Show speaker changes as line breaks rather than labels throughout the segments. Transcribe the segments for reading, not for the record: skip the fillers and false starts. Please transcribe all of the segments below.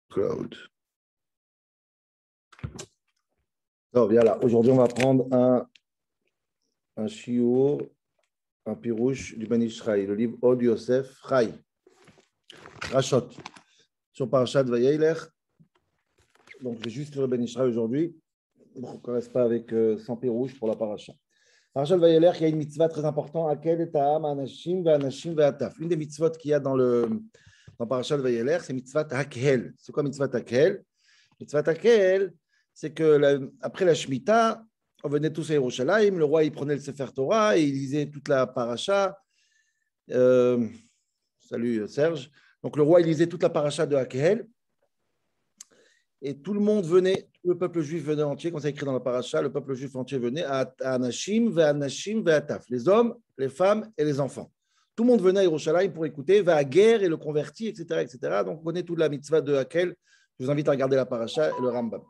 Cloud. Donc, voilà. Aujourd'hui, on va prendre un shiur, un pirouche du Ben Ishraï, le livre Od Yosef Chai, Rashot, sur Parashat Vayelech. Donc, je vais juste lire le Ben Ishraï aujourd'hui. Donc, on ne reste pas avec 100 pirouches pour la Parashat. Parashat Vayelech, il y a une mitzvah très importante, Akel et Ta'am, Anashim, Ve'anashim, Ve'ataf. Une des mitzvot qu'il y a dans Parashat Vayelech, c'est mitzvah Hakel. C'est quoi mitzvah Hakel? Mitzvah Hakel, c'est que après la Shemitah, on venait tous à Yerushalayim, le roi il prenait le Sefer Torah et il lisait toute la paracha. Salut Serge. Donc le roi il lisait toute la paracha de Hakel et tout le monde venait, le peuple juif venait entier, comme c'est écrit dans la paracha, le peuple juif entier venait à Anashim, Ve'anashim, Ve'ataf, les hommes, les femmes et les enfants. Tout le monde venait à Yerushalayim pour écouter, va à guerre et le converti, etc., etc. Donc on connaît toute la mitzvah de Hakel. Je vous invite à regarder la paracha et le Rambam.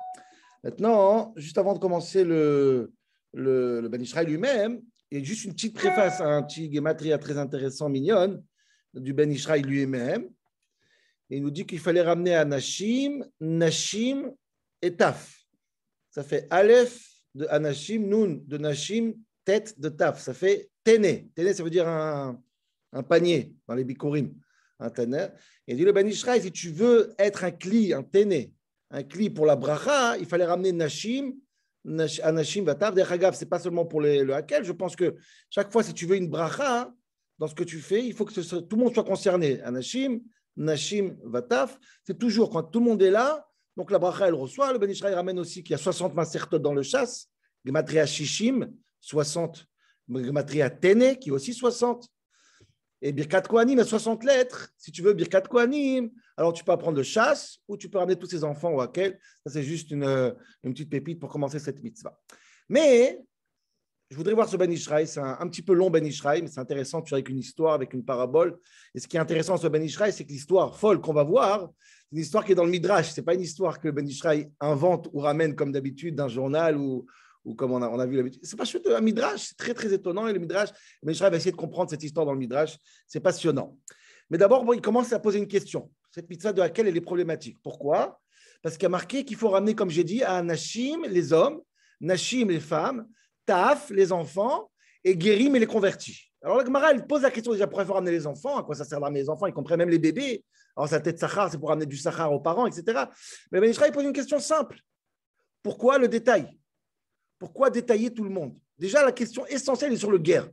Maintenant, juste avant de commencer le Ben Ishraï lui-même, il y a juste une petite préface, un petit gématria très intéressant, mignonne, du Ben Ishraï lui-même. Et il nous dit qu'il fallait ramener à Nashim, Nashim et Taf. Ça fait Aleph de Anashim, Nun de Nashim, tête de Taf. Ça fait Téné. Téné, ça veut dire un panier dans les Bikurim. Un Téné. Et il dit le Ben Ishraï, si tu veux être un Kli, un Téné, un Kli pour la bracha, il fallait ramener Nashim, Anashim, Vataf. Derrière, ce n'est pas seulement pour le Hakel. Je pense que chaque fois, si tu veux une bracha, dans ce que tu fais, il faut que tout le monde soit concerné. Anashim, Nashim, Vataf. C'est toujours quand tout le monde est là, donc la bracha, elle reçoit. Le Ben Ishraï ramène aussi qu'il y a 60 masertot dans le chasse. Gematria Shishim, 60. Gematria Téné, qui est aussi 60. Et Birkat Kohanim a 60 lettres. Si tu veux Birkat Kohanim, alors tu peux apprendre le chasse ou tu peux ramener tous ces enfants au Hakel. Ça, c'est juste une petite pépite pour commencer cette mitzvah. Mais je voudrais voir ce Ben Ishraï. C'est un petit peu long Ben Ishraï, mais c'est intéressant, tu vois, avec une histoire, avec une parabole. Et ce qui est intéressant sur Ben Ishraï, c'est que l'histoire folle qu'on va voir, c'est une histoire qui est dans le Midrash. Ce n'est pas une histoire que Ben Ishraï invente ou ramène comme d'habitude d'un journal ou comme on a vu l'habitude. C'est pas juste un Midrash, c'est très, très étonnant. Et le Midrash, Ben Ishraï va essayer de comprendre cette histoire dans le Midrash. C'est passionnant. Mais d'abord, il commence à poser une question. Cette mitzvah de laquelle elle est problématique. Pourquoi? Parce qu'il y a marqué qu'il faut ramener, comme j'ai dit, à Nashim, les hommes, Nashim, les femmes, Taf, les enfants, et Guérim, et les convertis. Alors la Gemara, elle pose la question déjà, pourquoi il faut ramener les enfants? À quoi ça sert de ramener les enfants? Y compris même les bébés. Alors sa tête Sachar, c'est pour ramener du Sachar aux parents, etc. Mais Ben Ishraï pose une question simple. Pourquoi le détail? Pourquoi détailler tout le monde? Déjà, la question essentielle est sur le guerre.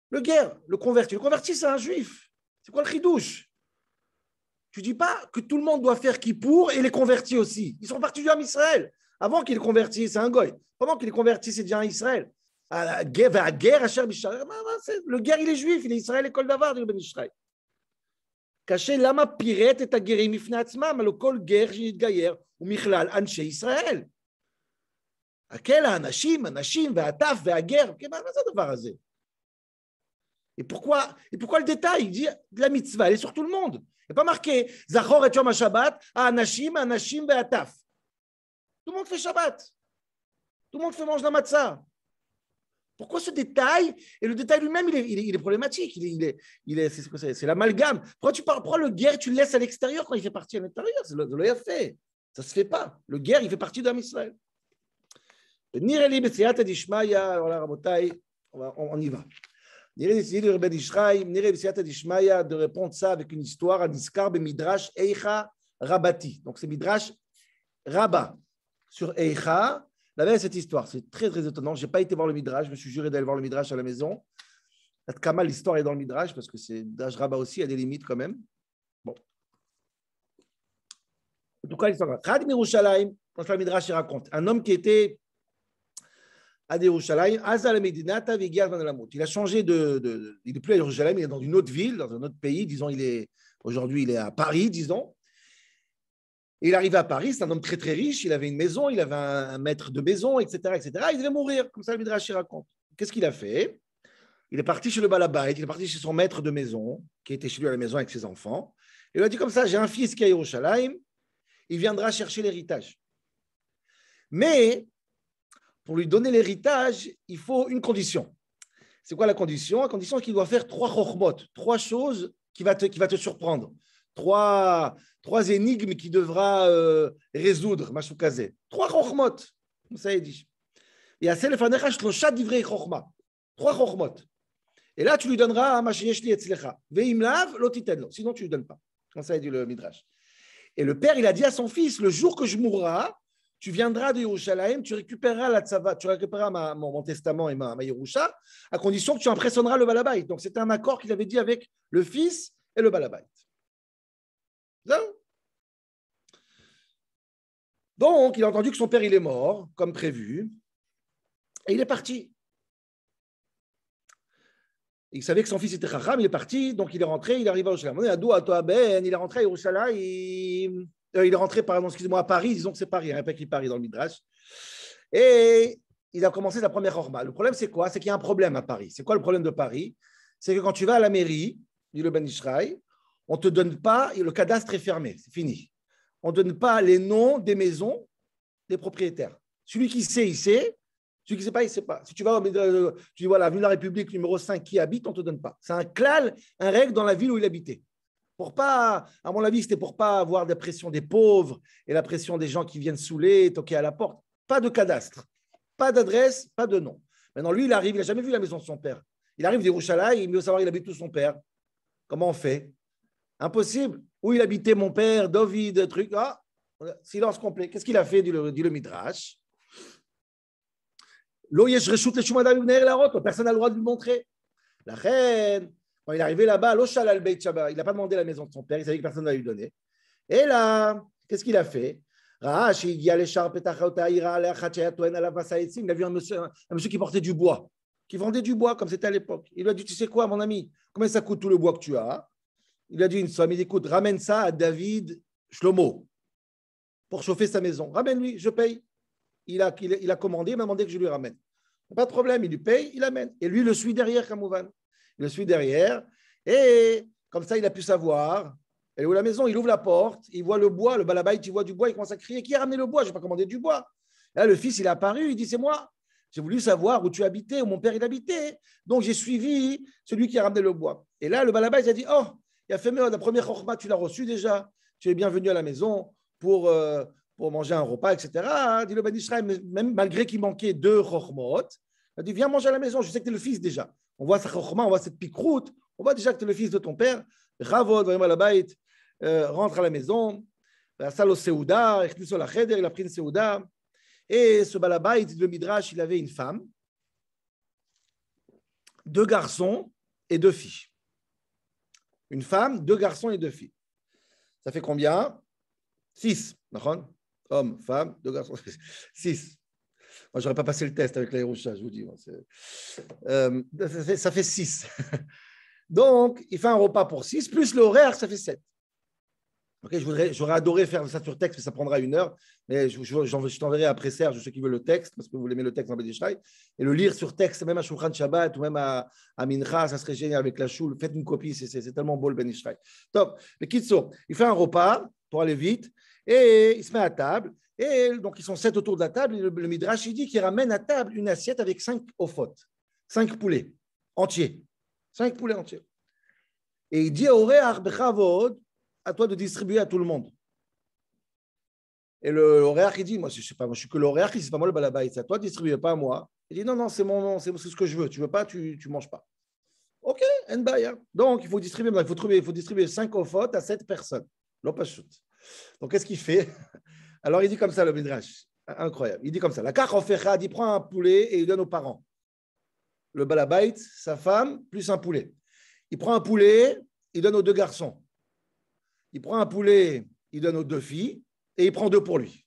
Le guerre, le converti. Le converti, c'est un juif. C'est quoi le chidouche? Tu ne dis pas que tout le monde doit faire Kippour et les convertis aussi. Ils sont partis du Ham Israël. Avant qu'il est converti, c'est un goy. Pendant qu'il est converti, c'est déjà un Israël. À la guerre, le guerre, il est juif, il est Israël, l'école d'Avar du Ben Ishraï. Caché lama piret et aguerim ifnei atzmam, le kol guerre, jinitgayer, ou michlal, anshe Israël. Akel anashim, ve'ataf, ve'aguer. Qu'est-ce que c'est הדבר הזה? Et pourquoi le détail? Il dit la mitzvah, elle est sur tout le monde. Il n'est pas marqué Zachor et Yom HaShabbat, Anashim, ve'ataf. Tout le monde fait Shabbat. Tout le monde fait manger la matzah. Pourquoi ce détail? Et le détail lui-même, il est problématique. C'est l'amalgame. Pourquoi le guerre, tu le laisses à l'extérieur quand il fait partie à l'intérieur? C'est le fait. Ça ne se fait pas. Le guerre, il fait partie d'Am Israël. Nireli b'siyata dishmaya, alors Rabotai, on y va. Nireli de Ben Ishraï, Nireli b'siyata dishmaya, de répondre ça avec une histoire à Niskar be Midrash Eicha Rabati. Donc c'est Midrash Rabat sur Eicha. Là-bas, cette histoire, c'est très très étonnant. Je n'ai pas été voir le Midrash, je me suis juré d'aller voir le Midrash à la maison. Kamal, l'histoire est dans le Midrash parce que c'est Midrash Rabat aussi, il y a des limites quand même. Bon. En tout cas, l'histoire. Khad Mirushalayim, quand le Midrash il raconte, un homme qui était à Yerushalayim, Azal Medinata Vigyar Van Alamut. Il a changé il n'est plus à Yerushalayim, il est dans une autre ville, dans un autre pays. Disons, aujourd'hui, il est à Paris, disons. Et il arrive à Paris, c'est un homme très très riche, il avait une maison, il avait un maître de maison, etc., etc. Il devait mourir, comme ça le Midrash raconte. Qu'est-ce qu'il a fait? Il est parti chez le Balabait, il est parti chez son maître de maison, qui était chez lui à la maison avec ses enfants. Il lui a dit comme ça, j'ai un fils qui est à Yerushalayim, il viendra chercher l'héritage. Mais pour lui donner l'héritage, il faut une condition. C'est quoi la condition? La condition, c'est qu'il doit faire 3 chokhmot, 3 choses qui va te surprendre. trois énigmes qu'il devra résoudre, Mashoukazé. 3 chokhmot, comme ça il dit. Et à Selefanecha, Shlosha divrei chokhma. 3 chokhmot. Et là, tu lui donneras Mashiyesh li etzlecha. Veimlav, lotitenlo. Sinon, tu ne lui donnes pas. Comme ça il dit le Midrash. Et le père, il a dit à son fils, le jour que je mourrai, tu viendras de Yerushalayim, tu récupéreras la tzava, tu récupéreras mon testament et ma Yerusha, à condition que tu impressionneras le balabait. Donc, c'était un accord qu'il avait dit avec le fils et le balabait. Donc, il a entendu que son père, il est mort, comme prévu, et il est parti. Il savait que son fils était Chacham, il est parti, donc il est rentré, il arrive à Yerushalayim. Il est rentré à Yerushalayim. Il est rentré, pardon, excusez-moi, à Paris, disons que c'est Paris, il n'y a pas écrit Paris dans le Midrash. Et il a commencé sa première Horma. Le problème, c'est quoi? C'est qu'il y a un problème à Paris. C'est quoi le problème de Paris? C'est que quand tu vas à la mairie, dit le Ben Ishraï, on ne te donne pas, le cadastre est fermé, c'est fini. On ne donne pas les noms des maisons des propriétaires. Celui qui sait, il sait. Celui qui ne sait pas, il ne sait pas. Si tu vas, tu dis voilà, avenue de la République, numéro 5, qui habite, on ne te donne pas. C'est un klal, un règle dans la ville où il habitait. Pour pas, à mon avis, c'était pour pas avoir la pression des pauvres et la pression des gens qui viennent saouler, toquer à la porte. Pas de cadastre, pas d'adresse, pas de nom. Maintenant, lui, il arrive, il n'a jamais vu la maison de son père. Il arrive d'Yerushalayim, il veut savoir il habite où son père. Comment on fait? Impossible. Où il habitait mon père, David, truc. Ah, silence complet. Qu'est-ce qu'il a fait, dit le Midrash? Personne n'a le droit de lui montrer. La reine. Quand il est arrivé là-bas, il n'a pas demandé la maison de son père, il savait que personne ne va lui donner. Et là, qu'est-ce qu'il a fait? Il a vu un monsieur qui portait du bois, qui vendait du bois comme c'était à l'époque. Il lui a dit, tu sais quoi, mon ami, combien ça coûte tout le bois que tu as? Il a dit une somme, il dit, écoute, ramène ça à David Shlomo pour chauffer sa maison. Ramène-lui, je paye. Il a commandé, il m'a demandé que je lui ramène. Pas de problème, il lui paye, il amène. Et lui, il le suit derrière, Kamouvan. Il le suit derrière, et comme ça, il a pu savoir. Elle est où la maison? Il ouvre la porte, il voit le bois, le balabait, il voit du bois, il commence à crier, qui a ramené le bois? Je n'ai pas commandé du bois. Là, le fils, il est apparu, il dit, c'est moi. J'ai voulu savoir où tu habitais, où mon père il habitait. Donc, j'ai suivi celui qui a ramené le bois. Et là, le balabait, il a dit, oh, il a fait mieux, la première chorma, tu l'as reçue déjà. Tu es bienvenu à la maison pour manger un repas, etc. Dit le Ben Ishraï, même malgré qu'il manquait 2 chormot, il a dit, viens manger à la maison, je sais que tu es le fils déjà. On voit sa chorma, on voit cette pique-route, on voit déjà que tu es le fils de ton père. Ravod, rentre à la maison, il a pris une Seouda. Et ce balabait, le Midrash, il avait une femme, 2 garçons et 2 filles. Une femme, 2 garçons et 2 filles. Ça fait combien? 6. Homme, femme, 2 garçons. 6. Moi, je n'aurais pas passé le test avec l'aérochat, je vous dis. Ça fait 6. Donc, il fait un repas pour 6, plus l'horaire, ça fait 7. Okay, j'aurais adoré faire ça sur texte, mais ça prendra 1 heure. Mais je t'enverrai après Serge, ceux qui veulent le texte, parce que vous l'aimez le texte en Bédishraï. Et le lire sur texte, même à Shulchan Shabbat ou même à Mincha, ça serait génial avec la choule. Faites une copie, c'est tellement beau le Bédishraï. Top. Le Kitso, il fait un repas pour aller vite et il se met à table. Et donc, ils sont 7 autour de la table. Et le Midrash, il dit qu'il ramène à table une assiette avec 5 ophotes, 5 poulets entiers. 5 poulets entiers. Et il dit au Réach Bechavod, à toi de distribuer à tout le monde. Et le Réach, il dit, moi, je sais pas, moi, je suis que le Réach, c'est pas moi le balabait, c'est à toi de distribuer, pas à moi. Il dit, non, c'est mon nom, c'est ce que je veux. Tu veux pas, tu manges pas. Ok, Nbaya. Donc, il faut distribuer 5 ophotes à 7 personnes. L'opachut. Donc, qu'est-ce qu'il fait? Alors, il dit comme ça, le Midrash. Incroyable. Il dit comme ça. La kachofechad, il prend un poulet et il donne aux parents. Le balabait, sa femme, plus un poulet. Il prend un poulet, il donne aux 2 garçons. Il prend un poulet, il donne aux 2 filles, et il prend 2 pour lui.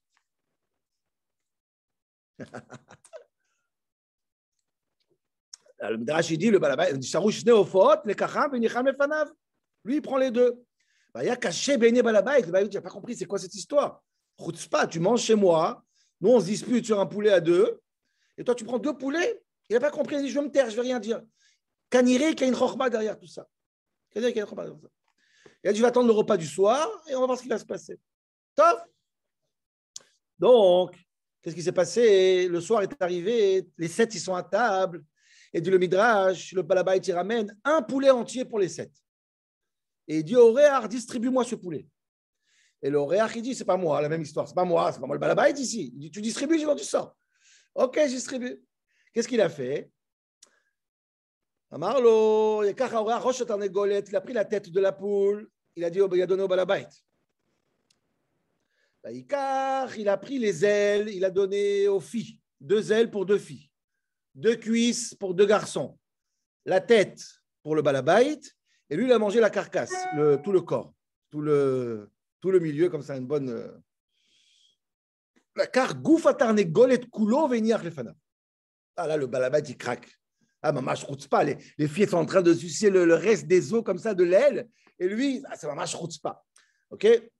Le Midrash, il dit, le balabait, lui, il prend les 2. Il y a caché Béné balabait, le balabait, tu n'as pas compris, c'est quoi cette histoire? Chutzpah, tu manges chez moi, nous, on se dispute sur un poulet à 2, et toi, tu prends 2 poulets. Il n'a pas compris, il dit, je vais me taire, je ne vais rien dire. Kaniré, qu'il y a une chorma derrière tout ça. Il a dit, je vais attendre le repas du soir et on va voir ce qui va se passer. Top. Donc, qu'est-ce qui s'est passé? Le soir est arrivé, les 7, ils sont à table. Et dit le Midrash, le balabait, il ramène un poulet entier pour les 7. Et il dit au Réach, distribue-moi ce poulet. Et le Réach, il dit, c'est pas moi, la même histoire, c'est pas moi le balabait ici. Il dit, tu distribues, sinon tu sors. Ok, je distribue. Qu'est-ce qu'il a fait? Amarlo, il a pris la tête de la poule, il a dit, il a donné au balabait. Il a pris les ailes, il a donné aux filles. 2 ailes pour 2 filles. 2 cuisses pour 2 garçons. La tête pour le balabait. Et lui, il a mangé la carcasse, tout le corps, tout le milieu, comme ça, une bonne. Car goufatarne golet kulo venir les fana. Ah là, le balabait, il craque. Ah, maman, je ne route pas. Les filles sont en train de sucer le reste des os comme ça de l'aile. Et lui, c'est maman, je ne route pas. OK? C'est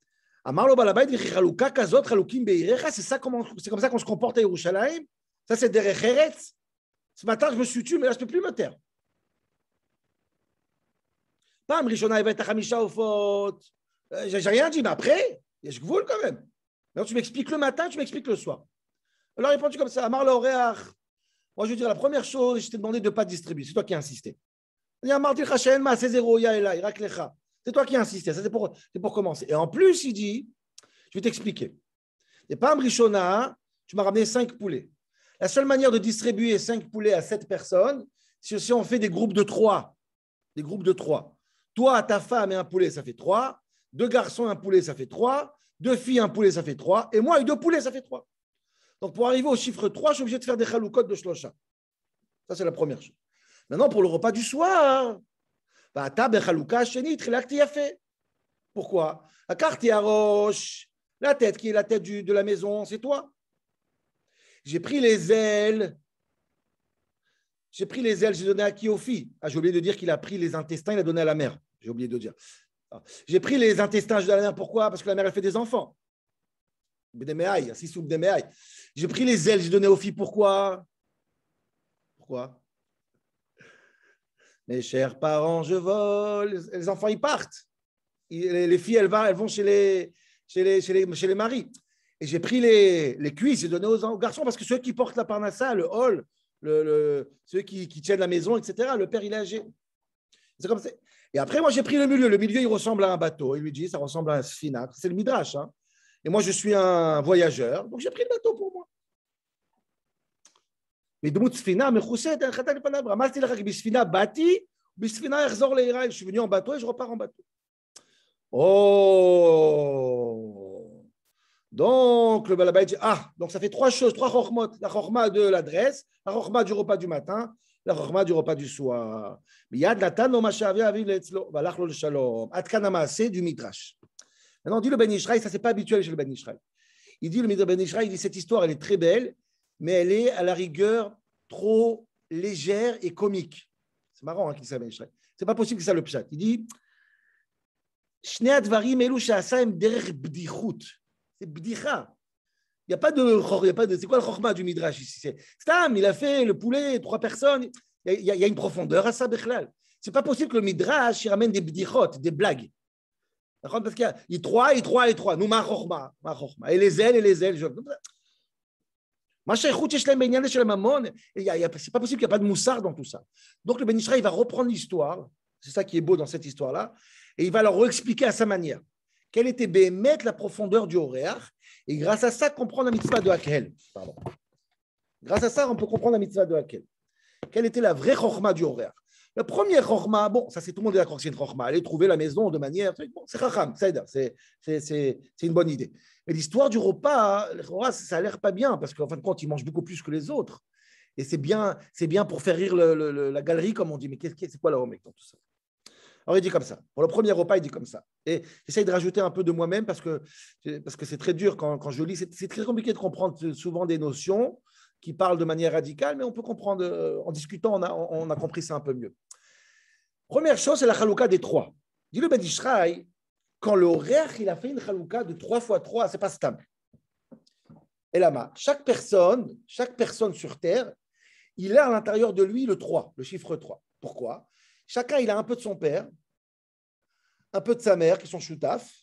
comme ça qu'on se comporte à Yerushalayim. Ça, c'est derech eretz. Ce matin, je me suis tué, mais là, je ne peux plus me taire. Pam, Rishona, il va être à Hamisha au faute. J'ai rien dit, mais après, il y a gvoul quand même. Alors, tu m'expliques le matin, tu m'expliques le soir. Alors, il répond comme ça. Amar l'oreach. Moi, je veux dire, la première chose, je t'ai demandé de ne pas distribuer. C'est toi qui as insisté. C'est toi qui as insisté. Ça, c'est pour commencer. Et en plus, il dit, je vais t'expliquer. Et pas Rishona, tu m'as ramené 5 poulets. La seule manière de distribuer 5 poulets à 7 personnes, c'est si on fait des groupes de 3. Des groupes de 3. Toi, ta femme et un poulet, ça fait 3. 2 garçons, un poulet, ça fait 3. 2 filles, un poulet, ça fait 3. Et moi, et 2 poulets, ça fait 3. Donc, pour arriver au chiffre 3, je suis obligé de faire des chaloukot de shlosha. Ça, c'est la première chose. Maintenant, pour le repas du soir, pourquoi? La tête qui est la tête de la maison, c'est toi. J'ai pris les ailes. J'ai donné à qui? Aux filles. Ah, j'ai oublié de dire qu'il a pris les intestins, il a donné à la mère. J'ai oublié de dire. J'ai pris les intestins, je donne à la mère. Pourquoi? Parce que la mère, elle fait des enfants. J'ai pris les ailes, j'ai donné aux filles. Pourquoi? Mes chers parents, je vole. Les enfants, ils partent. Les filles, elles vont chez les maris. Et j'ai pris les cuisses, j'ai donné aux garçons parce que ceux qui portent la parnassa, le hall, ceux qui tiennent la maison, etc., le père, il est âgé. C'est comme ça. Et après, moi, j'ai pris le milieu. Le milieu, il ressemble à un bateau. Il lui dit, ça ressemble à un sphina. C'est le midrash. Hein. Et moi, je suis un voyageur. Donc, j'ai pris le bateau pour moi. Mais de sphina, mais chousset, je suis venu en bateau et je repars en bateau. Oh! Donc, le balabait dit, donc ça fait 3 choses, 3 chormot. La chorma de l'adresse, la chorma du repas du matin, la chorma du repas du soir. C'est du midrash. Maintenant, dit le Ben Ishraï, ça c'est pas habituel chez le Ben Ishraï. Il dit, le Ben Ishraï, il dit, cette histoire, elle est très belle, mais elle est à la rigueur trop légère et comique. C'est marrant hein, qu'il s'appelle Ben Ishraï. C'est pas possible que ça le pshat. Il dit, c'est bdicha. Il n'y a pas de. C'est quoi le chorma du midrash ici? C'est Stam, il a fait le poulet, 3 personnes. Il y a une profondeur à ça, Bechlal. C'est pas possible que le midrash il ramène des bdichot, des blagues. Parce qu'il y a 3 et 3 et 3. Nous, ma chorma. Et les ailes. C'est pas possible qu'il n'y ait pas de moussard dans tout ça. Donc le Ben Ishraï va reprendre l'histoire. C'est ça qui est beau dans cette histoire-là. Et il va leur expliquer à sa manière. Quelle était Béhémet la profondeur du horaire. Et grâce à ça, comprendre la mitzvah de Hakel. Grâce à ça, on peut comprendre la mitzvah de Hakel. Quelle était la vraie chorma du horaire? La première chorma, bon, ça c'est tout le monde est d'accord que c'est une chorma. Aller trouver la maison de manière. Bon, c'est chacham, c'est une bonne idée. Mais l'histoire du repas, ça a l'air pas bien parce qu'en fin de compte, ils mangent beaucoup plus que les autres. Et c'est bien pour faire rire la galerie, comme on dit. Mais c'est quoi la homek dans tout ça? Alors, il dit comme ça. Pour le premier repas, il dit comme ça. Et j'essaye de rajouter un peu de moi-même parce que c'est très dur quand je lis. C'est très compliqué de comprendre souvent des notions qui parlent de manière radicale, mais on peut comprendre, en discutant, on a compris ça un peu mieux. Première chose, c'est la chalouka des 3. Dit le Ben Ishraï, quand le horaire, il a fait une chalouka de 3 fois 3, c'est pas stable. Et là, chaque personne sur Terre, il a à l'intérieur de lui le 3, le chiffre 3. Pourquoi? Chacun, il a un peu de son père, un peu de sa mère, qui sont choutaf,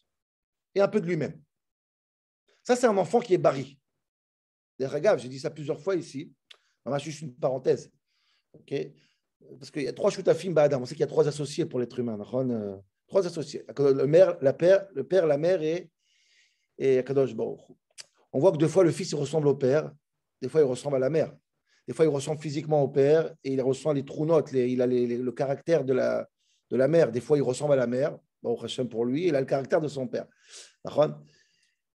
et un peu de lui-même. Ça, c'est un enfant qui est bari. D'ailleurs, j'ai dit ça plusieurs fois ici. C'est juste une parenthèse. Okay, parce qu'il y a 3 choutafim ba'adam. On sait qu'il y a 3 associés pour l'être humain. Trois associés. Le père, la mère et Akadosh Baruch Hu. On voit que des fois, le fils il ressemble au père, des fois, il ressemble à la mère. Des fois, il ressemble physiquement au père et il ressent les trous notes, il a le caractère de la mère. Des fois, il ressemble à la mère, Baruch Hashem pour lui, il a le caractère de son père.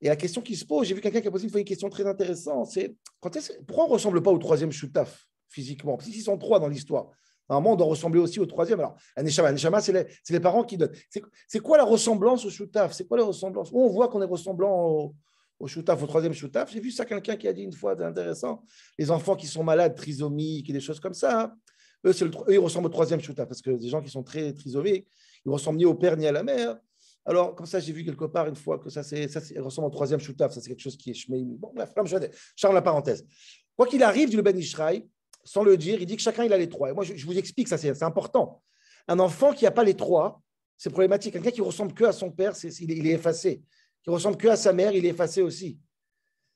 Et la question qui se pose, j'ai vu quelqu'un qui a posé une question très intéressante, c'est pourquoi on ne ressemble pas au troisième shutaf physiquement? Parce qu'ils sont trois dans l'histoire. Normalement, on doit ressembler aussi au troisième. Alors, un neshama, c'est les parents qui donnent. C'est quoi la ressemblance au shutaf? C'est quoi la ressemblance? Où on voit qu'on est ressemblant au shutaf, au troisième shutaf? J'ai vu ça, quelqu'un qui a dit une fois, c'est intéressant, les enfants qui sont malades, trisomiques et des choses comme ça, hein, eux, ils ressemblent au troisième shutaf, parce que des gens qui sont très trisomiques, ils ne ressemblent ni au père ni à la mère. Alors, comme ça, j'ai vu quelque part une fois que ça ressemble au troisième shutaf, ça c'est quelque chose qui est shmeim. Bon, bref, comme je charme la parenthèse. Quoi qu'il arrive, dit le Ben Ishraï, sans le dire, il dit que chacun il a les trois. Et moi, je vous explique, ça c'est important. Un enfant qui n'a pas les trois, c'est problématique. Quelqu'un qui ressemble que à son père, il est effacé. Qui ressemble que à sa mère, il est effacé aussi.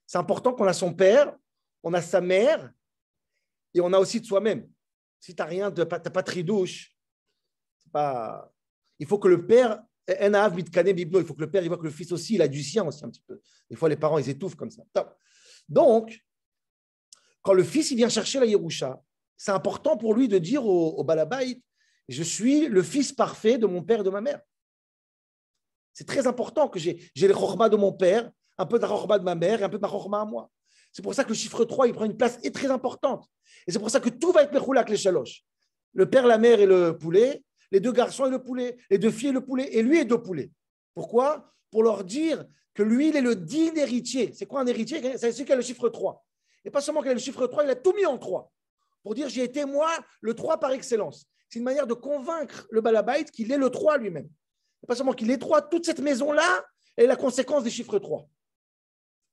C'est important qu'on a son père, on a sa mère, et on a aussi de soi-même. Si tu n'as rien, tu n'as pas de tridouche, il faut que le père, il faut que le père il voit que le fils aussi, il a du sien aussi un petit peu. Des fois, les parents, ils étouffent comme ça. Donc, quand le fils il vient chercher la Yerusha, c'est important pour lui de dire au Balabait, je suis le fils parfait de mon père et de ma mère. C'est très important que j'ai les chorma de mon père, un peu de la chorma de ma mère et un peu de ma chorma à moi. C'est pour ça que le chiffre 3, il prend une place très importante. Et c'est pour ça que tout va être mechoulak les chalosh. Le père, la mère et le poulet, les deux garçons et le poulet, les deux filles et le poulet, et lui et deux poulets. Pourquoi? Pour leur dire que lui, il est le digne héritier. C'est quoi un héritier? C'est celui qui a le chiffre 3. Et pas seulement qu'il a le chiffre 3, il a tout mis en 3. Pour dire, j'ai été moi le 3 par excellence. C'est une manière de convaincre le balabait qu'il est le 3 lui-même. Et pas seulement qu'il est 3, toute cette maison-là est la conséquence des chiffres 3.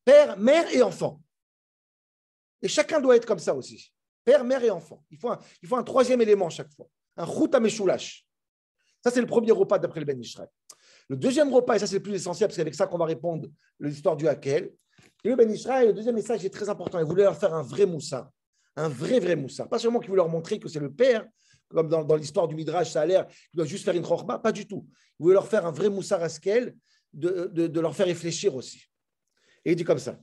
Père, mère et enfant. Et chacun doit être comme ça aussi. Père, mère et enfant. Il faut un troisième élément chaque fois. Un chut ameshulash. Ça, c'est le premier repas d'après le Ben Ishraï. Le deuxième repas, et ça, c'est le plus essentiel, parce que c'est avec ça qu'on va répondre l'histoire du Hakel. Et le Ben Ishraï, le deuxième message est très important. Il voulait leur faire un vrai moussard. Un vrai moussard. Pas seulement qu'il voulait leur montrer que c'est le père, comme dans l'histoire du Midrash, ça a l'air qu'il doit juste faire une chorma. Pas du tout. Il voulait leur faire un vrai moussard à skel, de leur faire réfléchir aussi. Et il dit comme ça.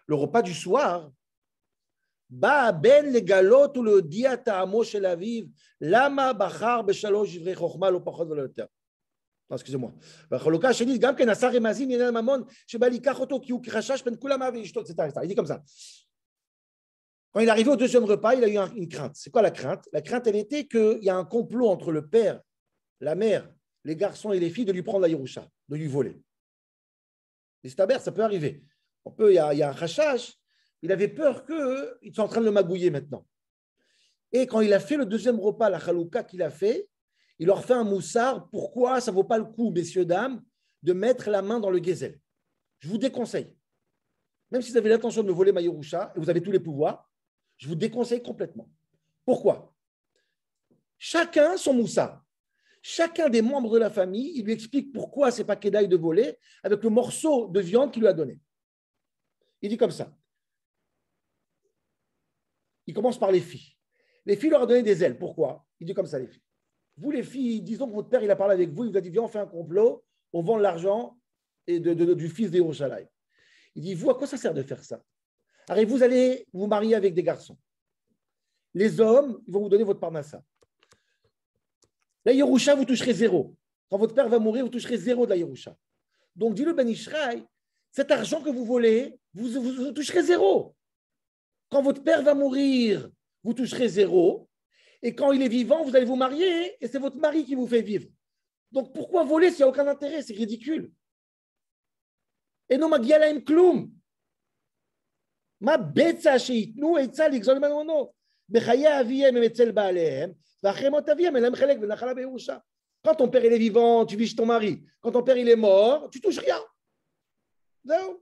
Le repas du soir, ben legalot ou le dia ta'amo shel aviv, lama bachar beshalosh ivrei chochma lo pachot velo yoter. Excusez-moi. בחלוקה השנית, גם כן עשה רמזים לעניין הממון שבא לקח אותו כי הוא חשש בין כולם ואשתו, etc. Il dit comme ça. Quand il est arrivé au deuxième repas, il a eu une crainte. C'est quoi la crainte? La crainte, elle était qu'il y a un complot entre le père, la mère, les garçons et les filles de lui prendre la Yerusha, de lui voler. Les stabers, ça peut arriver. Il y a un chachash. Il avait peur qu'ils soient en train de le magouiller maintenant. Et quand il a fait le deuxième repas, la chalouka qu'il a fait, il leur fait un moussard. Pourquoi ça ne vaut pas le coup, messieurs, dames, de mettre la main dans le gazelle? Je vous déconseille. Même si vous avez l'intention de me voler ma Yerusha, et vous avez tous les pouvoirs, je vous déconseille complètement. Pourquoi? Chacun son moussard. Chacun des membres de la famille, il lui explique pourquoi ce n'est pas Kedaï de voler avec le morceau de viande qu'il lui a donné. Il dit comme ça. Il commence par les filles. Les filles leur ont donné des ailes. Pourquoi? Il dit comme ça, les filles. Vous, les filles, disons que votre père, il a parlé avec vous, il vous a dit, viens, on fait un complot, on vend l'argent du fils d'Yerushalayim. Il dit, vous, à quoi ça sert de faire ça? Alors, vous allez vous marier avec des garçons. Les hommes, ils vont vous donner votre parnassa. La Yerusha, vous toucherez zéro. Quand votre père va mourir, vous toucherez zéro de la Yerusha. Donc, dit le Ben Ishraï, cet argent que vous volez, vous toucherez zéro. Quand votre père va mourir, vous toucherez zéro. Et quand il est vivant, vous allez vous marier et c'est votre mari qui vous fait vivre. Donc, pourquoi voler s'il n'y a aucun intérêt? C'est ridicule. Et non, ma gialaim kloum. Ma betza sheitnu etza ligzol manono. Bechaye aviem emetzel baalehem. Quand ton père il est vivant, tu vis chez ton mari. Quand ton père il est mort, tu touches rien. Non.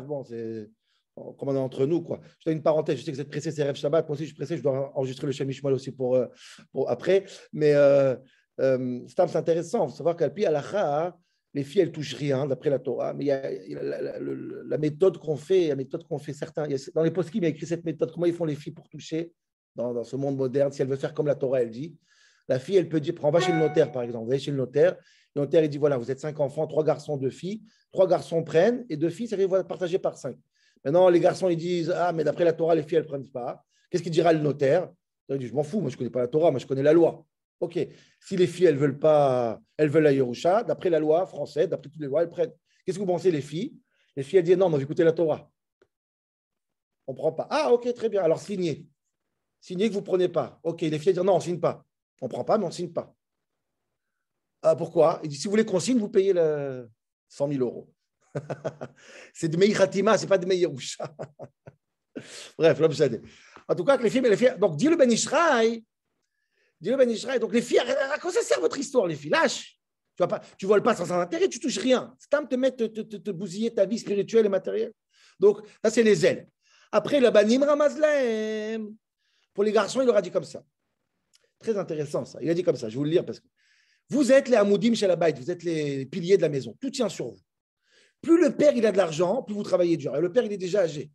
Bon, c'est comme on est entre nous, quoi. Je fais une parenthèse, je sais que vous êtes pressé, c'est Rêve Shabbat. Moi aussi, je suis pressé, je dois enregistrer le Shem Mishmal aussi pour après. Mais c'est intéressant. Il faut savoir qu'Alpi Halacha, les filles, elles touchent rien, d'après la Torah, mais il y a la méthode qu'on fait, certains, dans les poskim, il y a écrit cette méthode, comment ils font les filles pour toucher dans ce monde moderne, si elle veut faire comme la Torah, elle dit. La fille, elle peut dire, on va chez le notaire, par exemple, vous allez chez le notaire il dit, voilà, vous êtes 5 enfants, 3 garçons, 2 filles, 3 garçons prennent, et 2 filles, ça fait partager par 5. Maintenant, les garçons, ils disent, ah, mais d'après la Torah, les filles, elles ne prennent pas. Qu'est-ce qu'il dira le notaire? Il dit, je m'en fous, moi, je ne connais pas la Torah, moi, je connais la loi. OK, si les filles, elles veulent pas, elles veulent la Yerusha, d'après la loi française, d'après toutes les lois, elles prennent. Qu'est-ce que vous pensez, les filles? Les filles, elles disent, non, moi, j'ai écouté la Torah. On ne prend pas. Ah, OK, très bien, alors signez. Signez que vous ne prenez pas. OK, les filles, elles disent, non, on ne signe pas. On ne prend pas, mais on ne signe pas. Ah, pourquoi? Il dit, si vous voulez qu'on signe, vous payez 100 000 euros. C'est de Meir Hatima, ce n'est pas de Meir Yerusha. Bref, l'homme s'aide. En tout cas, que les filles, donc, dis le Ben Ishraï, donc les filles, à quoi ça sert votre histoire, les filles? Lâche. Tu ne voles pas sans un intérêt, tu ne touches rien. C'est temps de te bousiller ta vie spirituelle et matérielle. Donc, ça, c'est les ailes. Après, le Banim Ramazlaem. Pour les garçons, il leur a dit comme ça. Très intéressant, ça. Il a dit comme ça, je vais vous le lire parce que vous êtes les Hamoudim chez la Baït, vous êtes les piliers de la maison. Tout tient sur vous. Plus le père il a de l'argent, plus vous travaillez dur. Et le père, il est déjà âgé.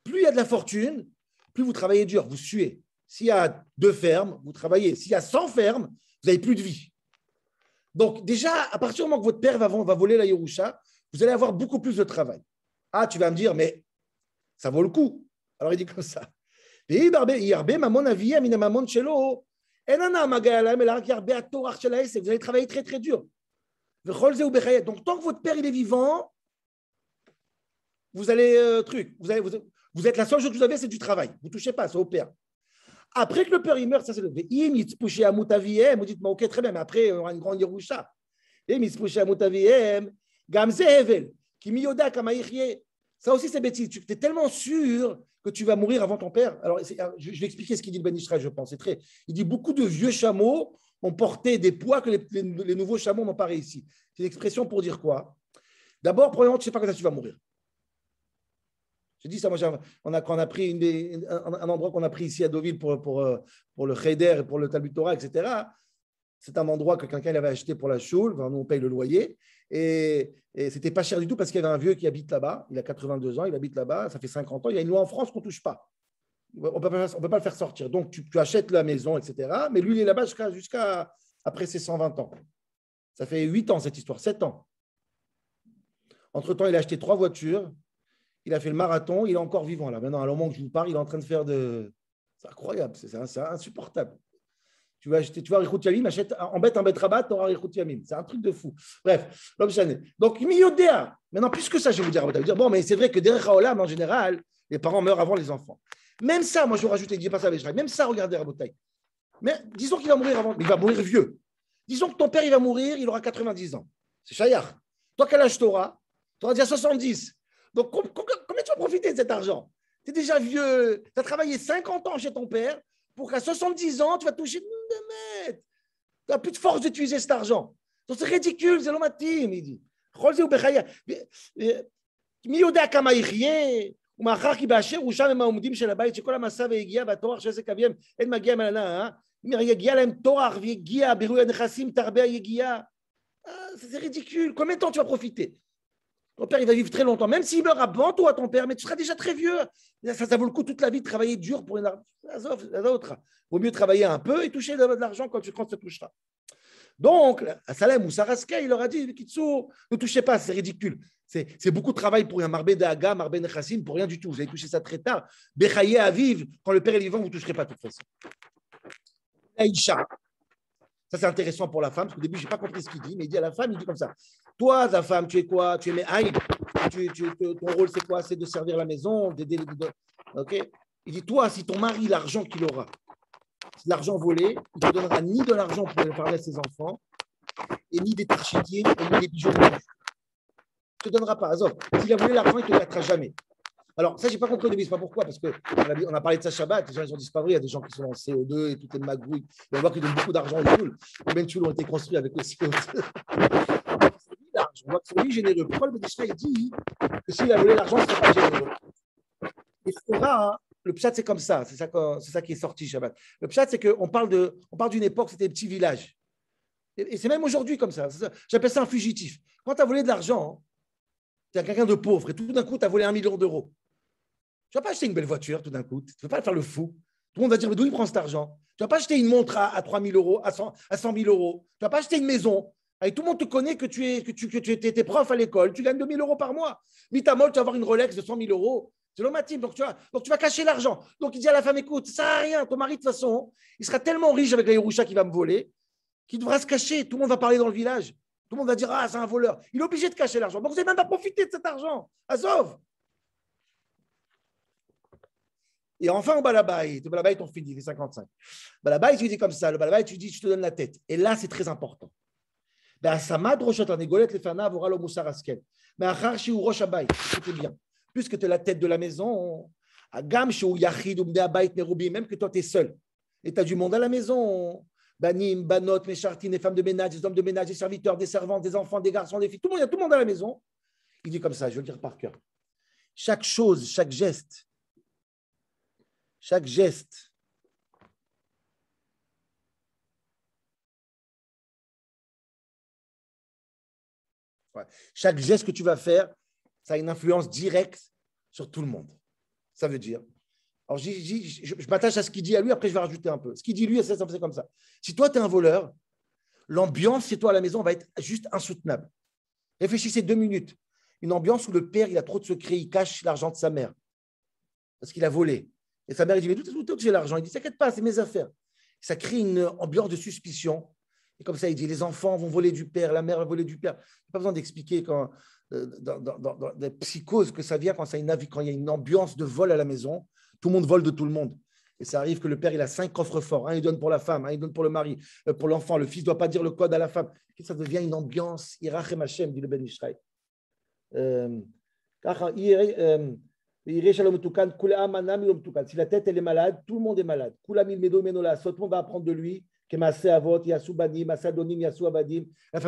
Plus il y a de la fortune, plus vous travaillez dur, vous suez. S'il y a 2 fermes, vous travaillez. S'il y a 100 fermes, vous n'avez plus de vie. Donc, déjà, à partir du moment que votre père va voler la Yerusha, vous allez avoir beaucoup plus de travail. Ah, tu vas me dire, mais ça vaut le coup. Alors, il dit comme ça. Vous allez travailler très, très dur. Donc, tant que votre père il est vivant, vous allez vous êtes la seule chose que vous avez, c'est du travail. Vous ne touchez pas, c'est au père. Après que le père il meurt, ça c'est le Im, il se poussait à Moutaviem, vous dites, ok, très bien, mais après, on aura une grande Yerusha. Im, il se poussait à Moutaviem, Gamze Hevel, qui miyoda kamaïchie. Ça aussi, c'est bêtise. Tu es tellement sûr que tu vas mourir avant ton père. Alors, je vais expliquer ce qu'il dit le Ben Ishraï, je pense. Il dit beaucoup de vieux chameaux ont porté des poids que les nouveaux chameaux n'ont pas réussi. C'est une expression pour dire quoi? D'abord, premièrement, tu ne sais pas quand tu vas mourir. J'ai dit ça, moi, on a pris un endroit qu'on a pris ici à Deauville pour le Cheder et pour le Talmud Torah, etc. C'est un endroit que quelqu'un avait acheté pour la choule. Enfin, nous, on paye le loyer. Et ce n'était pas cher du tout parce qu'il y avait un vieux qui habite là-bas. Il a 82 ans, il habite là-bas. Ça fait 50 ans. Il y a une loi en France qu'on ne touche pas. On ne peut pas le faire sortir. Donc, tu achètes la maison, etc. Mais lui, il est là-bas jusqu'à après ses 120 ans. Ça fait 8 ans, cette histoire, 7 ans. Entre-temps, il a acheté 3 voitures. Il a fait le marathon, il est encore vivant là. Maintenant, à le moment que je vous parle, il est en train de faire de. C'est incroyable, c'est insupportable. Tu vas Richout Yamim, embête un Betrabat, tu auras Richout Yamim. C'est un truc de fou. Bref, l'homme chané. Donc, Miyodéa. Maintenant, plus que ça, je vais vous dire, bon, mais c'est vrai que derrière Haolam, en général, les parents meurent avant les enfants. Même ça, moi, je vais rajouter, dis pas ça avec Israël. Même ça, regardez Rabotai. Mais disons qu'il va mourir avant, mais il va mourir vieux. Disons que ton père, il va mourir, il aura 90 ans. C'est Chayar. Toi, quel âge tu auras déjà 70. Donc, combien tu vas profiter de cet argent? Tu es déjà vieux, tu as travaillé 50 ans chez ton père pour qu'à 70 ans, tu vas toucher de mètres. Tu n'as plus de force d'utiliser cet argent. Donc, c'est ridicule, c'est l'omatim, il dit. מיודע כמה יחיה, ומאחר כי באשר הוא שם הם העומדים של הבית, שכל המסע והגיע והתואר שעסק אביהם, אין מגיע מהנאה, אם יגיע להם תואר ויגיע בירוי הנכסים, תרבה היגיעה. C'est ridicule. Combien de temps tu vas profiter? Ton père, il va vivre très longtemps. Même s'il meurt avant toi, ton père, mais tu seras déjà très vieux. Ça vaut le coup toute la vie de travailler dur pour une autre. Il vaut mieux travailler un peu et toucher de l'argent quand tu toucheras. Donc, à Salem ou Saraska, il leur a dit, Kitsou, ne touchez pas, c'est ridicule. C'est beaucoup de travail pour un Marbé d'Aga, Marbé Nechassim, pour rien du tout. Vous allez toucher ça très tard. Bechaye à vivre, quand le père est vivant, vous ne toucherez pas de toute façon. Aïcha. Ça, c'est intéressant pour la femme, parce qu'au début, je n'ai pas compris ce qu'il dit, mais il dit à la femme, il dit comme ça. Toi, ta femme, tu es quoi? Tu es Mehaïd. Ton rôle, c'est quoi? C'est de servir la maison, d'aider les... OK? Il dit, toi, si ton mari, l'argent qu'il aura, l'argent volé, il ne te donnera ni de l'argent pour parler à ses enfants, et ni des tarchitiers, et ni des bijoux. Il ne te donnera pas. Azov, s'il a volé l'argent, il ne te gâtera jamais. Alors, ça, je n'ai pas compris au début, c'est pas pourquoi, parce qu'on a parlé de ça Shabbat, les gens ils ont disparu, il y a des gens qui sont en CO2 et tout est de magouille. On va voir qu'ils donnent beaucoup d'argent aux Tchoul. Combien de Tchoul ont été construits avec le CO2? On voit que c'est lui généreux. Pourquoi le Bédishra il dit que s'il a volé l'argent, ce ne serait pas généreux? Et le pshat, c'est comme ça, c'est ça qui est sorti Shabbat. Le pshat, c'est qu'on parle d'une époque, c'était des petits villages. Et c'est même aujourd'hui comme ça. J'appelle ça un fugitif. Quand tu as volé de l'argent, tu es quelqu'un de pauvre et tout d'un coup, tu as volé 1 million d'euros. Tu ne vas pas acheter une belle voiture tout d'un coup. Tu ne vas pas faire le fou. Tout le monde va dire, mais d'où il prend cet argent? Tu ne vas pas acheter une montre à 3 000 euros, à 100 000 euros. Tu ne vas pas acheter une maison. Et tout le monde te connaît que tu étais prof à l'école. Tu gagnes 2 000 euros par mois. Mitamol, tu vas avoir une Rolex de 100 000 euros. C'est l'omative. Donc, tu vas cacher l'argent. Donc, il dit à la femme, écoute, ça ne sert à rien. Ton mari, de toute façon, il sera tellement riche avec la Yerusha qui va me voler qu'il devra se cacher. Tout le monde va parler dans le village. Tout le monde va dire, ah, c'est un voleur. Il est obligé de cacher l'argent. Donc, vous n'avez même pas profité de cet argent. Azov. Et enfin, au balabait, on finit, il est 55. Balabait, tu dis comme ça, le balabait, tu dis, je te donne la tête. Et là, c'est très important. Mais écoutez bien, puisque tu es la tête de la maison, même que toi, tu es seul, et tu as du monde à la maison, banim, banot, méchartines, les femmes de ménage, les hommes de ménage, les serviteurs, des servantes, des enfants, des garçons, des filles, tout le monde, il y a tout le monde à la maison. Il dit comme ça, je vais le dire par cœur. Chaque chose, chaque geste, chaque geste que tu vas faire, ça a une influence directe sur tout le monde. Ça veut dire, alors je m'attache à ce qu'il dit à lui, après je vais rajouter un peu. Ce qu'il dit lui, c'est comme ça. Si toi, tu es un voleur, l'ambiance chez toi à la maison va être juste insoutenable. Réfléchissez 2 minutes. Une ambiance où le père, il a trop de secrets, il cache l'argent de sa mère parce qu'il a volé. Et sa mère, il dit, mais d'où j'ai l'argent? Il dit, t'inquiète pas, c'est mes affaires. Ça crée une ambiance de suspicion. Et comme ça, il dit, les enfants vont voler du père, la mère va voler du père. Il n'y a pas besoin d'expliquer dans des psychoses que ça vient quand il y a une ambiance de vol à la maison. Tout le monde vole de tout le monde. Et ça arrive que le père, il a 5 coffres forts. Un, il donne pour la femme, un, il donne pour le mari, pour l'enfant. Le fils ne doit pas dire le code à la femme. Et ça devient une ambiance. Irachem Hashem, dit le Ben Ishraï. Si la tête elle est malade, tout le monde est malade. Tout le monde va apprendre de lui. La femme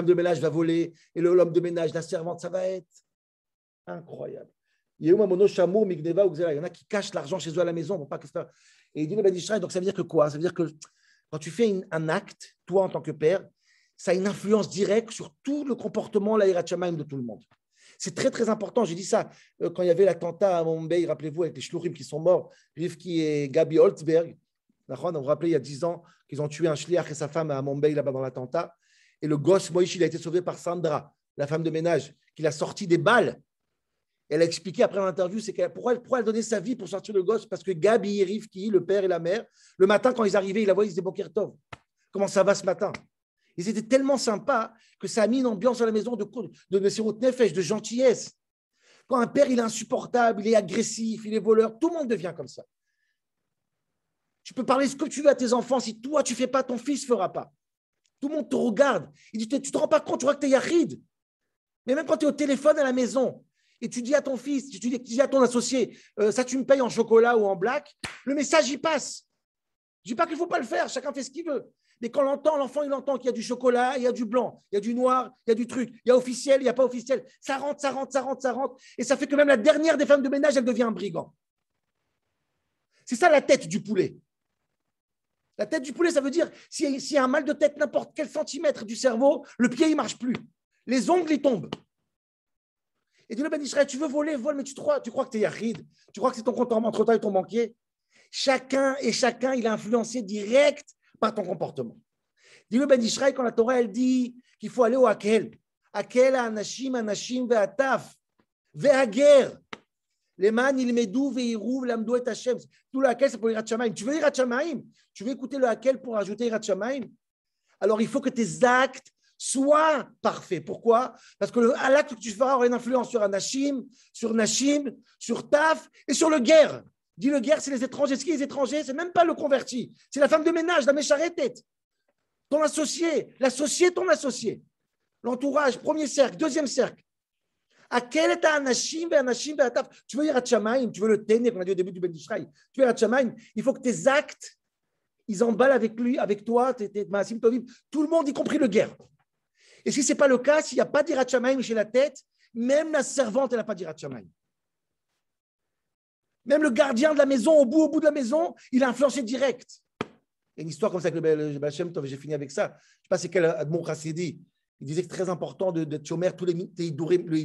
de ménage va voler et l'homme de ménage, la servante, ça va être incroyable. Il y en a qui cachent l'argent chez eux à la maison pour pas que ça. Et il dit le Ben Ishraï, donc ça veut dire que quoi? Ça veut dire que quand tu fais un acte, toi en tant que père, ça a une influence directe sur tout le comportement, la Yirat Shamayim de tout le monde. C'est très, très important. J'ai dit ça quand il y avait l'attentat à Mumbai, rappelez-vous, avec les Shlurim qui sont morts, Rivki et Gabi Holtzberg. Vous vous rappelez, il y a 10 ans, qu'ils ont tué un shliach et sa femme à Mumbai, là-bas dans l'attentat. Et le gosse, Moïse, il a été sauvé par Sandra, la femme de ménage, qui l'a sorti des balles. Elle a expliqué après l'interview, pourquoi elle donnait sa vie pour sortir le gosse, parce que Gabi et Rivki, le père et la mère, le matin, quand ils arrivaient, ils la voyaient, ils disaient Boker Tov. Comment ça va ce matin? Ils étaient tellement sympas que ça a mis une ambiance à la maison de Messirut Nefesh, de gentillesse. Quand un père, il est insupportable, il est agressif, il est voleur, tout le monde devient comme ça. Tu peux parler ce que tu veux à tes enfants. Si toi, tu ne fais pas, ton fils ne fera pas. Tout le monde te regarde. Il dit, tu ne te rends pas compte, tu vois que tu es Yachid. Mais même quand tu es au téléphone à la maison et tu dis à ton fils, tu dis à ton associé, ça tu me payes en chocolat ou en black, le message, il passe. Je ne dis pas qu'il ne faut pas le faire, chacun fait ce qu'il veut. Mais quand l'enfant, il entend qu'il y a du chocolat, il y a du blanc, il y a du noir, il y a du truc, il y a officiel, il n'y a pas officiel. Ça rentre. Et ça fait que même la dernière des femmes de ménage, elle devient un brigand. C'est ça la tête du poulet. La tête du poulet, ça veut dire, s'il y a un mal de tête, n'importe quel centimètre du cerveau, le pied, il ne marche plus. Les ongles, ils tombent. Et dit le Ben Israël, tu veux voler, vole, mais tu crois que tu es Yachid, tu crois que c'est ton compte entre toi et ton banquier. Chacun, il est influencé direct par ton comportement. Dit le Ben Ishraï, quand la Torah, elle dit qu'il faut aller au Hakel. Hakel à Anashim ve'ataf, ve'hager. Les man, ils medou ve'irou, l'amdou et Hashem. Tout le Hakel, c'est pour Yirat Shamayim. Tu veux Yirat Shamayim? Tu veux écouter le Hakel pour ajouter Yirat Shamayim? Alors, il faut que tes actes soient parfaits. Pourquoi? Parce que l'acte que tu feras aura une influence sur Anashim, sur Nashim, sur Taf et sur le guerre. Dit le guerre, c'est les étrangers. Ce qui est les étrangers, c'est même pas le converti. C'est la femme de ménage, la mécharetet. Ton associé, ton associé. L'entourage, premier cercle, deuxième cercle. À quel est Anashim et Ataf? Tu veux Yirat Shamayim, tu veux le Téné, qu'on a dit au début du Ben Ishraï. Tu veux Yirat Shamayim, il faut que tes actes, ils emballent avec lui, avec toi, tes Maasim Tovim, tout le monde, y compris le guerre. Et si ce n'est pas le cas, s'il n'y a pas d'Yirat Shamayim chez la tête, même la servante, elle n'a pas d'Yirat Shamayim. Même le gardien de la maison, au bout de la maison, il a influencé direct. Et une histoire comme ça avec le Baal Shem Tov, j'ai fini avec ça. Je ne sais pas c'est quel Admon Chassidi. Il disait que c'est très important d'être chômeur tous les hidurim, les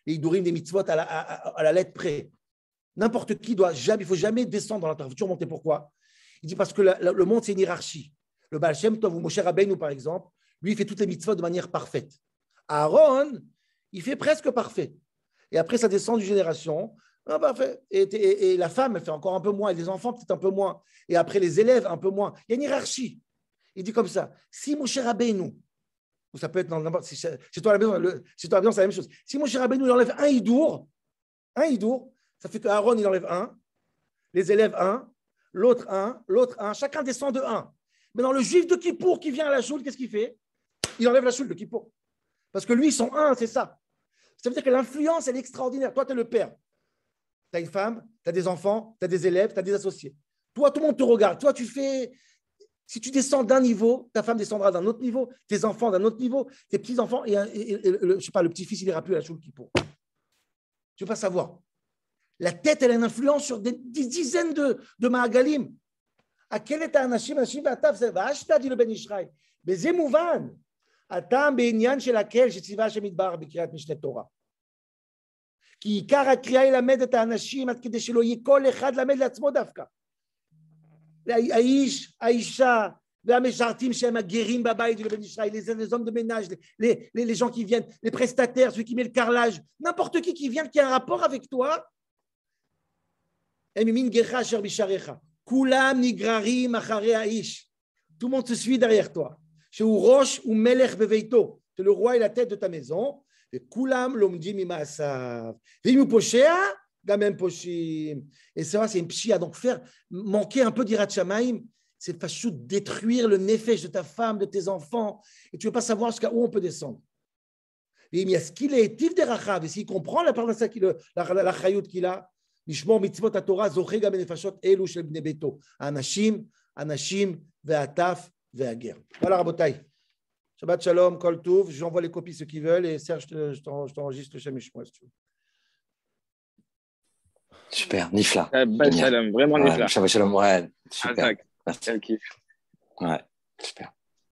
hidurim des mitzvot à la lettre près. N'importe qui doit jamais, il ne faut jamais descendre dans la Torah, il faut toujours monter. Pourquoi? Il dit parce que le monde, c'est une hiérarchie. Le Baal Shem Tov ou Moshe Rabbeinu, par exemple, lui, il fait toutes les mitzvot de manière parfaite. Aaron, il fait presque parfait. Et après, ça descend d'une génération. Ah, parfait. Et la femme, elle fait encore un peu moins. Et les enfants, peut-être un peu moins. Et après, les élèves, un peu moins. Il y a une hiérarchie. Il dit comme ça. Si Moshe Rabbeinu, ou ça peut être dans n'importe, chez toi à la maison, c'est la même chose. Si Moshe Rabbeinu, il enlève un hidour, ça fait que Aaron, il enlève un. Les élèves, un. L'autre, un. Chacun descend de un. Mais dans le juif de Kippour qui vient à la choule, qu'est-ce qu'il fait? Il enlève la choule de Kippour. Parce que lui, ils sont un, c'est ça. Ça veut dire que l'influence, elle est extraordinaire. Toi, tu es le père. Tu as une femme, tu as des enfants, tu as des élèves, tu as des associés. Toi, tout le monde te regarde. Toi, tu fais. Si tu descends d'un niveau, ta femme descendra d'un autre niveau, tes enfants d'un autre niveau, tes petits-enfants, je sais pas, le petit-fils, il ira plus à la choule Kippour. Tu ne veux pas savoir. La tête, elle a une influence sur des dizaines de Mahagalim. À quel est un Anashim Ataf, dit le Ben Ishraï. Mais c'est mouvan. Atam בעניין של הקהל שציווה השם יתברך בקריאת משנה תורה. כי עיקר הקריאה היא למד את האנשים עד כדי שלא יהיה כל אחד למד לעצמו דווקא. האיש, האישה והמשרתים שהם הגרים בבית de Ben Ishraï, les hommes de ménage, les gens qui viennent, les prestataires, celui qui met le carrelage, n'importe qui vient, qui a un rapport avec toi, הם ימין גרך אשר בשעריך. כולם נגררים אחרי האיש. Tout le monde se suit derrière toi. שהוא ראש ומלך בביתו, c'est le roi et la tête de ta maison, וכולם לומדים ממעשיו. ואם הוא פושע, גם הם פושעים. Et ça, c'est une pshia. Donc, manquer un peu d'Irat Shamaim, c'est pas détruire le nefesh de ta femme, de tes enfants, et tu ne veux pas savoir jusqu'à où on peut descendre. Et il y a ce qu'il est, tif des rachav, et s'il comprend la part de ça, la chayout qu'il a, לשמור מצוות התורה, זוכה גם בנפשות אלו של בני ביתו, האנשים והטף והגר. Voilà, רבותיי. Shabbat shalom, kol touv. J'envoie les copies ceux qui veulent et Serge, je t'enregistre le Shem Mishmois si tu veux.
Super, Nifla.
Shabbat shalom, vraiment Nifla.
Shabbat shalom, ouais, super.
Quel kiff.
Ouais, super.